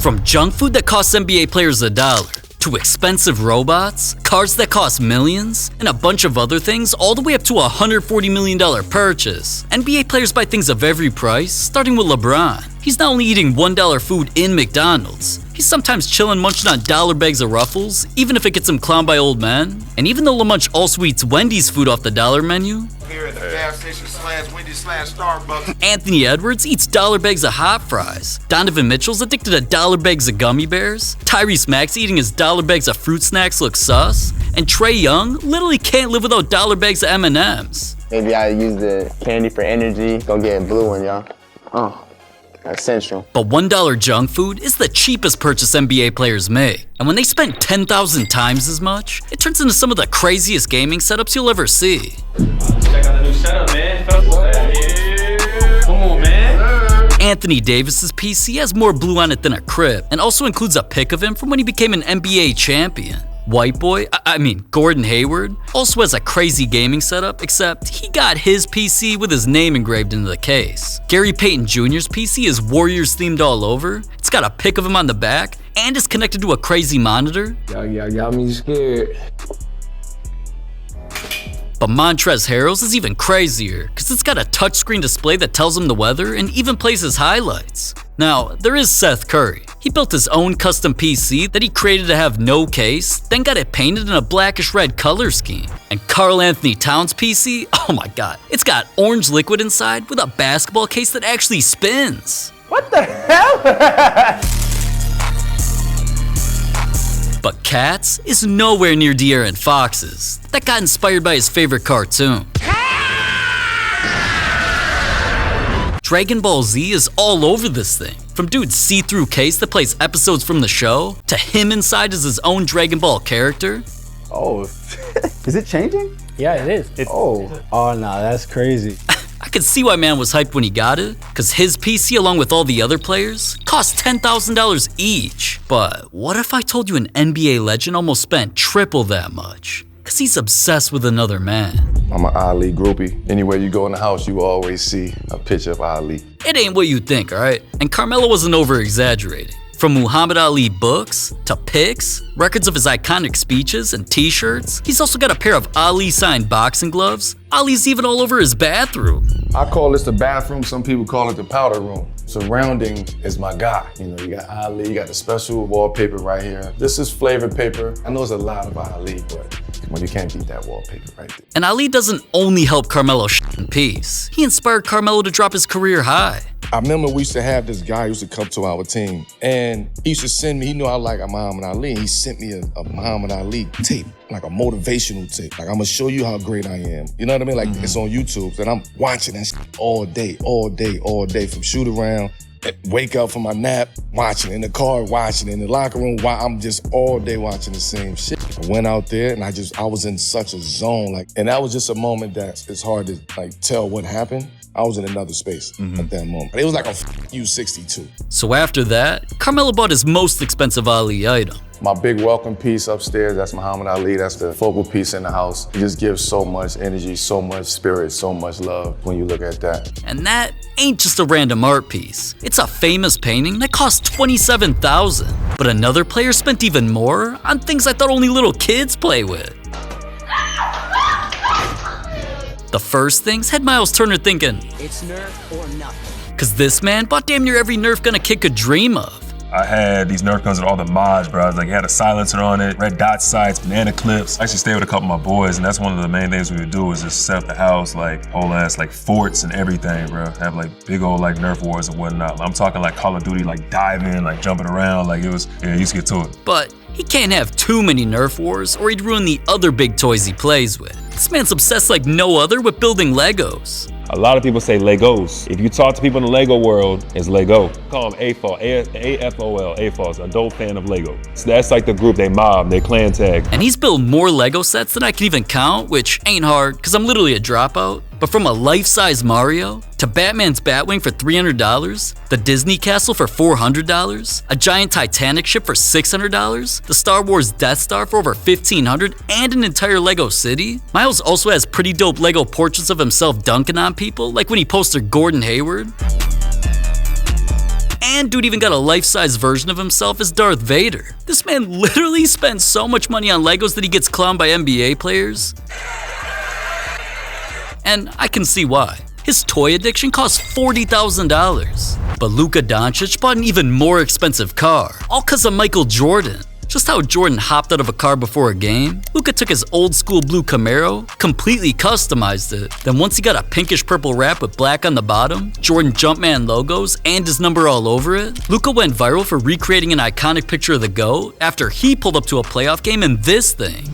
From junk food that costs NBA players $1, to expensive robots, cars that cost millions, and a bunch of other things, all the way up to a $140 million purchase. NBA players buy things of every price, starting with LeBron. He's not only eating $1 food in McDonald's, he's sometimes chillin' munching on dollar bags of Ruffles, even if it gets him clowned by old men. And even though LaMunch also eats Wendy's food off the dollar menu, here at the gas station / Wendy's / Starbucks, Anthony Edwards eats dollar bags of hot fries. Donovan Mitchell's addicted to dollar bags of gummy bears. Tyrese Maxey eating his dollar bags of fruit snacks looks sus. And Trae Young literally can't live without dollar bags of M&Ms. Maybe I use the candy for energy. Go get a blue one, y'all. Oh. Essential. But $1 junk food is the cheapest purchase NBA players make. And when they spend 10,000 times as much, it turns into some of the craziest gaming setups you'll ever see. Check out the new setup, man. Come on, man. Anthony Davis's PC has more blue on it than a crib, and also includes a pic of him from when he became an NBA champion. Gordon Hayward, also has a crazy gaming setup, except he got his PC with his name engraved into the case. Gary Payton Jr.'s PC is Warriors themed all over. It's got a pic of him on the back, and is connected to a crazy monitor. Y'all got me scared. But Montrezl Harrell's is even crazier, because it's got a touchscreen display that tells him the weather and even plays his highlights. Now, there is Seth Curry. He built his own custom PC that he created to have no case, then got it painted in a blackish red color scheme. And Karl Anthony Towns' PC, oh my god, it's got orange liquid inside with a basketball case that actually spins. What the hell? But Kat's is nowhere near De'Aaron Fox's. That got inspired by his favorite cartoon. Dragon Ball Z is all over this thing. From dude's see-through case that plays episodes from the show, to him inside as his own Dragon Ball character. Oh, is it changing? Yeah, it is. Oh, no, that's crazy. I could see why man was hyped when he got it, cause his PC along with all the other players cost $10,000 each. But what if I told you an NBA legend almost spent triple that much? Cause he's obsessed with another man. I'm an Ali groupie. Anywhere you go in the house, you will always see a picture of Ali. It ain't what you think, alright? And Carmelo wasn't over-exaggerating. From Muhammad Ali books, to pics, records of his iconic speeches and t-shirts, he's also got a pair of Ali signed boxing gloves. Ali's even all over his bathroom. I call this the bathroom, some people call it the powder room. Surrounding is my guy. You know, you got Ali, you got the special wallpaper right here. This is flavor paper. I know it's a lot of Ali, but well, you can't beat that wallpaper right there. And Ali doesn't only help Carmelo in peace. He inspired Carmelo to drop his career high. I remember we used to have this guy who used to come to our team, and he used to send me, he knew I like Muhammad Ali, and he sent me a Muhammad Ali tape, like a motivational tape. Like, I'm gonna show you how great I am. You know what I mean? Like, it's on YouTube, and I'm watching that shit all day, from shoot around, wake up from my nap, watching, in the car, watching, in the locker room, I'm just all day watching the same shit. I went out there, and I was in such a zone, and that was just a moment that it's hard to, tell what happened. I was in another space at that moment. It was like a U62. So after that, Carmelo bought his most expensive Ali item. My big welcome piece upstairs, that's Muhammad Ali. That's the focal piece in the house. It just gives so much energy, so much spirit, so much love when you look at that. And that ain't just a random art piece. It's a famous painting that cost $27,000. But another player spent even more on things I thought only little kids play with. The first things had Miles Turner thinking, it's Nerf or nothing. Cause this man bought damn near every Nerf gun a kid could dream of. I had these Nerf guns with all the mods, bro. It had a silencer on it, red dot sights, banana clips. I actually stayed with a couple of my boys, and that's one of the main things we would do is just set up the house, whole ass, forts and everything, bro. Have big old Nerf wars and whatnot. I'm talking Call of Duty, diving, jumping around, it used to get to it. But he can't have too many Nerf wars or he'd ruin the other big toys he plays with. This man's obsessed like no other with building Legos. A lot of people say Legos. If you talk to people in the Lego world, it's Lego. Call them AFOL, A-F-O-L, AFOLs, adult fan of Lego. So that's the group, they mob, they clan tag. And he's built more Lego sets than I can even count, which ain't hard, cause I'm literally a dropout. But from a life-size Mario, to Batman's Batwing for $300, the Disney Castle for $400, a giant Titanic ship for $600, the Star Wars Death Star for over $1,500, and an entire Lego city, Miles also has pretty dope Lego portraits of himself dunking on people, like when he posted Gordon Hayward. And dude even got a life-size version of himself as Darth Vader. This man literally spends so much money on Legos that he gets clowned by NBA players. And I can see why. His toy addiction costs $40,000. But Luka Doncic bought an even more expensive car, all cause of Michael Jordan. Just how Jordan hopped out of a car before a game, Luka took his old school blue Camaro, completely customized it. Then once he got a pinkish purple wrap with black on the bottom, Jordan Jumpman logos, and his number all over it, Luka went viral for recreating an iconic picture of the GOAT after he pulled up to a playoff game in this thing.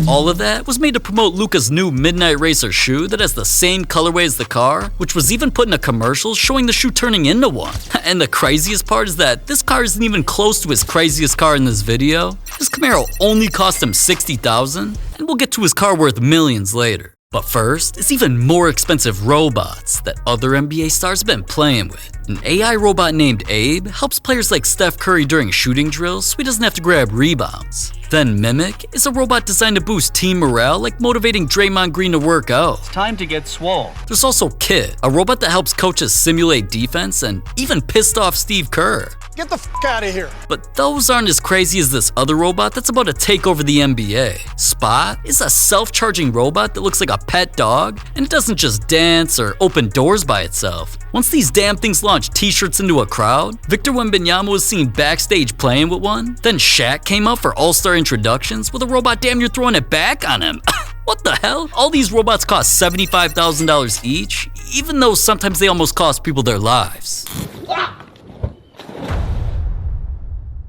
All of that was made to promote Luka's new Midnight Racer shoe that has the same colorway as the car, which was even put in a commercial showing the shoe turning into one. And the craziest part is that this car isn't even close to his craziest car in this video. His Camaro only cost him $60,000, and we'll get to his car worth millions later. But first, it's even more expensive robots that other NBA stars have been playing with. An AI robot named Abe helps players like Steph Curry during shooting drills so he doesn't have to grab rebounds. Then Mimic is a robot designed to boost team morale, like motivating Draymond Green to work out. Time to get swole. There's also Kit, a robot that helps coaches simulate defense and even pissed off Steve Kerr. Get the f out of here. But those aren't as crazy as this other robot that's about to take over the NBA. Spot is a self-charging robot that looks like a pet dog, and it doesn't just dance or open doors by itself. Once these damn things launch t-shirts into a crowd, Victor Wembanyama was seen backstage playing with one. Then Shaq came out for All-Star introductions with a robot damn near throwing it back on him. What the hell? All these robots cost $75,000 each, even though sometimes they almost cost people their lives.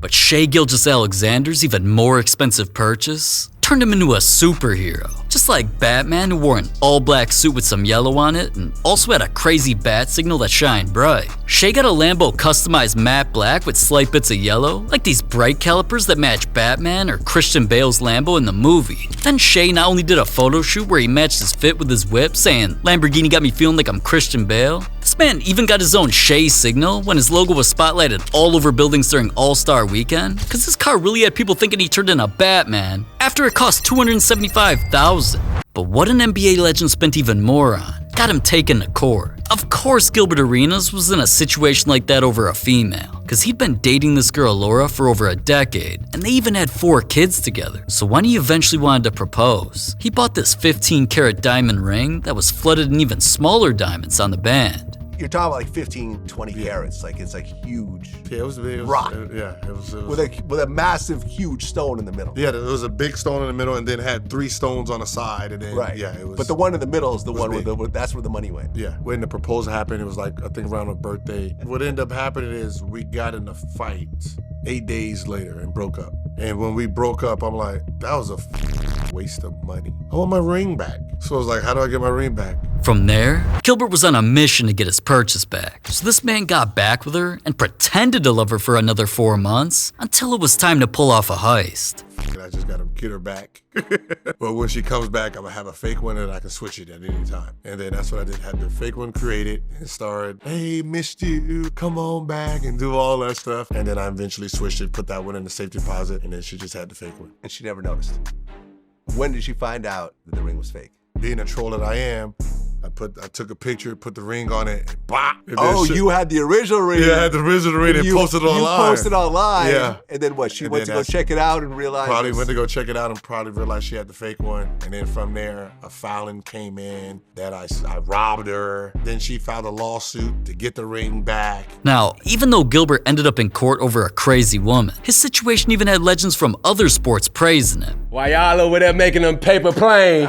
But Shai Gilgeous-Alexander's even more expensive purchase turned him into a superhero. Just like Batman, who wore an all-black suit with some yellow on it and also had a crazy bat signal that shined bright. Shai got a Lambo customized matte black with slight bits of yellow, like these bright calipers that match Batman or Christian Bale's Lambo in the movie. Then Shai not only did a photo shoot where he matched his fit with his whip, saying, "Lamborghini got me feeling like I'm Christian Bale." This man even got his own Shai signal when his logo was spotlighted all over buildings during All-Star Weekend, because this car really had people thinking he turned into Batman after it cost $275,000. But what an NBA legend spent even more on got him taken to court. Of course Gilbert Arenas was in a situation like that over a female, because he'd been dating this girl Laura for over a decade, and they even had 4 kids together. So when he eventually wanted to propose, he bought this 15-karat diamond ring that was flooded in even smaller diamonds on the band. You're talking about like 15, 20 carats, like it's like huge. Yeah, it was big. Rock. It was with a massive, huge stone in the middle. Yeah, there was a big stone in the middle, and then had 3 stones on the side, and then right. Yeah, it was. But the one in the middle is the one where that's where the money went. Yeah, when the proposal happened, it was like I think around her birthday. What ended up happening is we got in a fight 8 days later and broke up. And when we broke up, I'm like, that was a waste of money. I want my ring back. So I was like, how do I get my ring back? From there, Gilbert was on a mission to get his purchase back. So this man got back with her and pretended to love her for another 4 months until it was time to pull off a heist. I just gotta get her back. But when she comes back, I'm gonna have a fake one and I can switch it at any time. And then that's what I did, had the fake one created and started, hey, missed you, come on back, and do all that stuff. And then I eventually switched it, put that one in the safe deposit, and then she just had the fake one. And she never noticed. When did she find out that the ring was fake? Being a troll that I am, I took a picture, put the ring on it, and bop. Oh, you had the original ring. Yeah, I had the original ring and posted it online. You posted online. Yeah. And then what? She went to go check it out and realized. Probably went to go check it out and probably realized she had the fake one. And then from there, a filing came in that I robbed her. Then she filed a lawsuit to get the ring back. Now, even though Gilbert ended up in court over a crazy woman, his situation even had legends from other sports praising him. While y'all over there making them paper planes,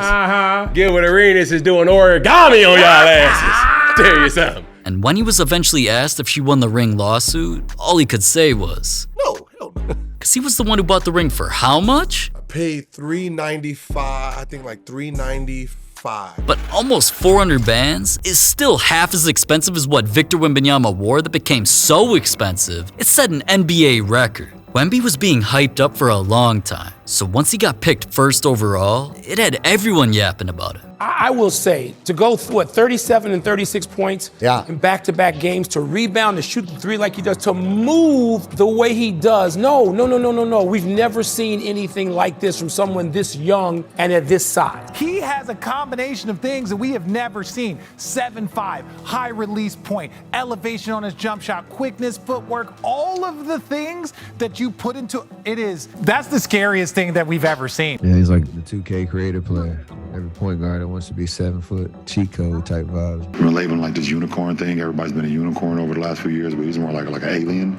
Gilbert Arenas is doing origami on y'all asses. Tell you something. And when he was eventually asked if she won the ring lawsuit, all he could say was, no, hell no. Because he was the one who bought the ring for how much? I paid $395, I think like $395. But almost 400 bands is still half as expensive as what Victor Wembanyama wore that became so expensive, it set an NBA record. Wemby was being hyped up for a long time, so once he got picked first overall, it had everyone yapping about him. I will say, to go through 37 and 36 points in back-to-back games, to rebound, to shoot the three like he does, to move the way he does. No. We've never seen anything like this from someone this young and at this size. He has a combination of things that we have never seen. 7'5", high release point, elevation on his jump shot, quickness, footwork, all of the things that you put into that's the scariest thing that we've ever seen. Yeah, he's like the 2K creative player. Every point guard that wants to be 7 foot, cheat code type vibes. We're labeling like this unicorn thing. Everybody's been a unicorn over the last few years, but he's more like an alien.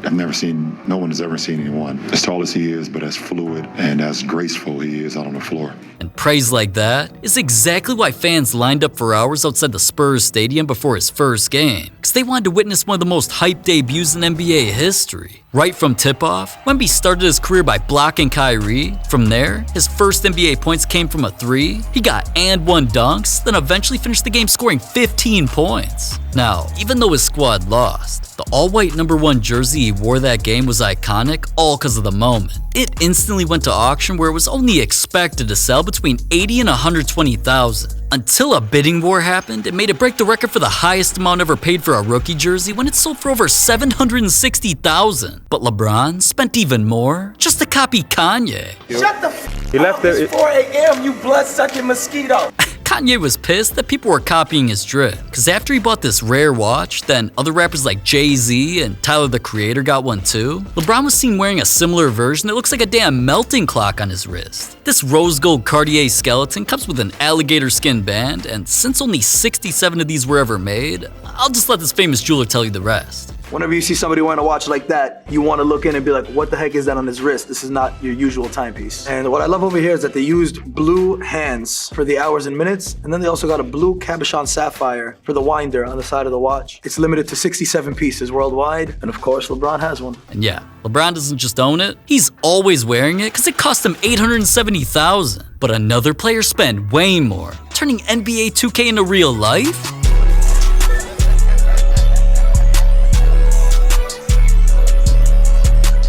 No one has ever seen anyone as tall as he is, but as fluid and as graceful he is out on the floor. And praise like that is exactly why fans lined up for hours outside the Spurs stadium before his first game, because they wanted to witness one of the most hyped debuts in NBA history. Right from tip-off, Wemby started his career by blocking Kyrie. From there, his first NBA points came from a three. He got and one dunks, then eventually finished the game scoring 15 points. Now, even though his squad lost, the all-white #1 jersey he wore that game was iconic, all because of the moment. It instantly went to auction where it was only expected to sell between $80,000 and $120,000. Until a bidding war happened, it made it break the record for the highest amount ever paid for a rookie jersey when it sold for over $760,000. But LeBron spent even more just to copy Kanye. Shut the He left there. It's 4 a.m., you blood-sucking mosquito. Kanye was pissed that people were copying his drip, because after he bought this rare watch, then other rappers like Jay-Z and Tyler the Creator got one too. LeBron was seen wearing a similar version that looks like a damn melting clock on his wrist. This rose gold Cartier skeleton comes with an alligator skin band, and since only 67 of these were ever made, I'll just let this famous jeweler tell you the rest. Whenever you see somebody wearing a watch like that, you want to look in and be like, what the heck is that on his wrist? This is not your usual timepiece. And what I love over here is that they used blue hands for the hours and minutes, and then they also got a blue cabochon sapphire for the winder on the side of the watch. It's limited to 67 pieces worldwide, and of course, LeBron has one. And yeah, LeBron doesn't just own it, he's always wearing it because it cost him $870,000. But another player spent way more, turning NBA 2K into real life?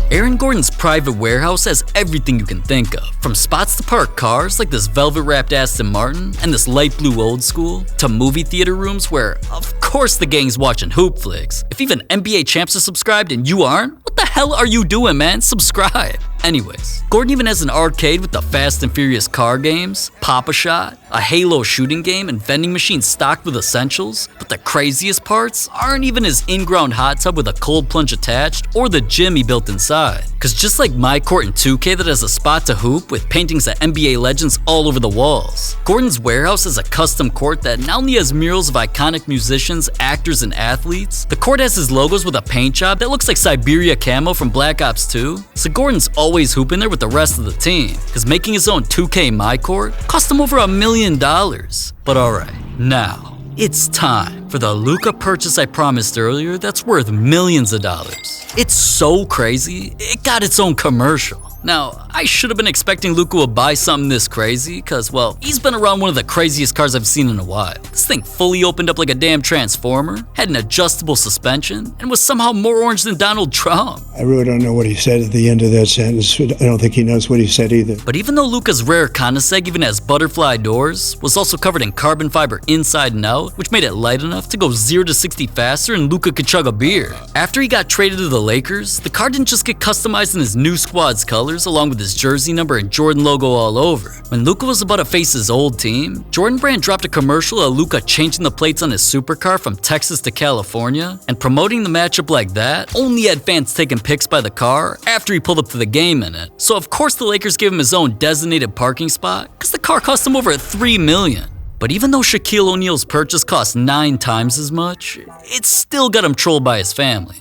Aaron Gordon's private warehouse has everything you can think of, from spots to park cars like this velvet-wrapped Aston Martin and this light blue old school, to movie theater rooms where, of course, the gang's watching HoopFlix. If even NBA champs are subscribed and you aren't, what the hell are you doing, man? Subscribe. Anyways, Gordon even has an arcade with the Fast and Furious car games, Pop-A-Shot, a Halo shooting game, and vending machines stocked with essentials. But the craziest parts aren't even his in-ground hot tub with a cold plunge attached or the gym he built inside. Cause just like my court in 2K that has a spot to hoop with paintings of NBA legends all over the walls, Gordon's warehouse is a custom court that not only has murals of iconic musicians, actors, and athletes, the court has his logos with a paint job that looks like Siberia camo from Black Ops 2. So Gordon's always hooping there with the rest of the team, cause making his own 2K My Court cost him over $1 million. But alright, now it's time for the Luka purchase I promised earlier that's worth millions of dollars. It's so crazy, it got its own commercial. Now, I should have been expecting Luka would buy something this crazy, cause well, he's been around one of the craziest cars I've seen in a while. This thing fully opened up like a damn transformer, had an adjustable suspension, and was somehow more orange than Donald Trump. I really don't know what he said at the end of that sentence. I don't think he knows what he said either. But even though Luka's rare Koenigsegg even has butterfly doors, was also covered in carbon fiber inside and out, which made it light enough to go 0 to 60 faster and Luka could chug a beer. After he got traded to the Lakers, the car didn't just get customized in his new squad's colors along with his jersey number and Jordan logo all over. When Luka was about to face his old team, Jordan Brand dropped a commercial of Luka changing the plates on his supercar from Texas to California, and promoting the matchup like that only had fans taking pics by the car after he pulled up to the game in it. So of course the Lakers gave him his own designated parking spot because the car cost him over $3 million. But even though Shaquille O'Neal's purchase cost 9 times as much, it still got him trolled by his family.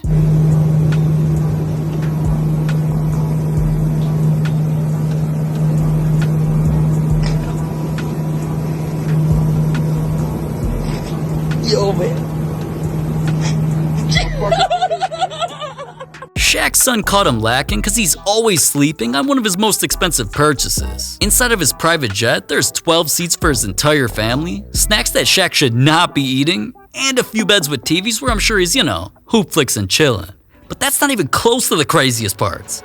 Yo, man. Shaq's son caught him lacking because he's always sleeping on one of his most expensive purchases. Inside of his private jet, there's 12 seats for his entire family, snacks that Shaq should not be eating, and a few beds with TVs where I'm sure he's, HoopFlix and chillin'. But that's not even close to the craziest parts.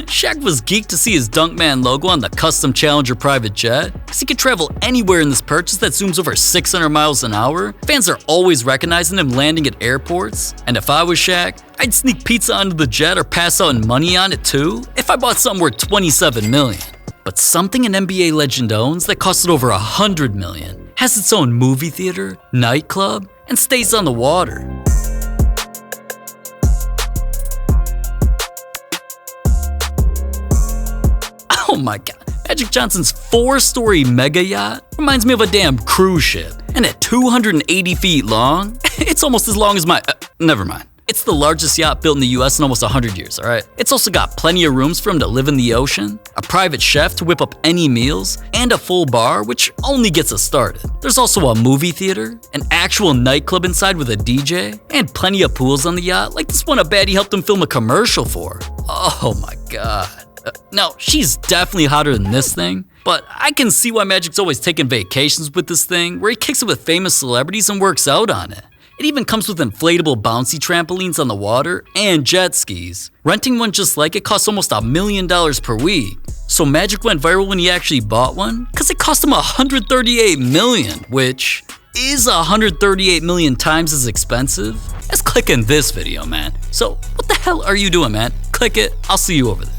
Shaq was geeked to see his Dunkman logo on the custom Challenger private jet, because he could travel anywhere in this purchase that zooms over 600 miles an hour. Fans are always recognizing him landing at airports, and if I was Shaq, I'd sneak pizza onto the jet or pass out money on it too if I bought something worth $27 million. But something an NBA legend owns that costed over $100 million has its own movie theater, nightclub, and stays on the water. Oh my god, Magic Johnson's 4-story mega yacht reminds me of a damn cruise ship. And at 280 feet long, it's almost as long as my, never mind. It's the largest yacht built in the US in almost 100 years, alright? It's also got plenty of rooms for him to live in the ocean, a private chef to whip up any meals, and a full bar, which only gets us started. There's also a movie theater, an actual nightclub inside with a DJ, and plenty of pools on the yacht, like this one a baddie helped him film a commercial for. Oh my god. Now, she's definitely hotter than this thing, but I can see why Magic's always taking vacations with this thing, where he kicks it with famous celebrities and works out on it. It even comes with inflatable bouncy trampolines on the water and jet skis. Renting one just like it costs almost $1 million per week. So Magic went viral when he actually bought one, because it cost him $138 million, which is 138 million times as expensive as clicking this video, man. So what the hell are you doing, man? Click it, I'll see you over there.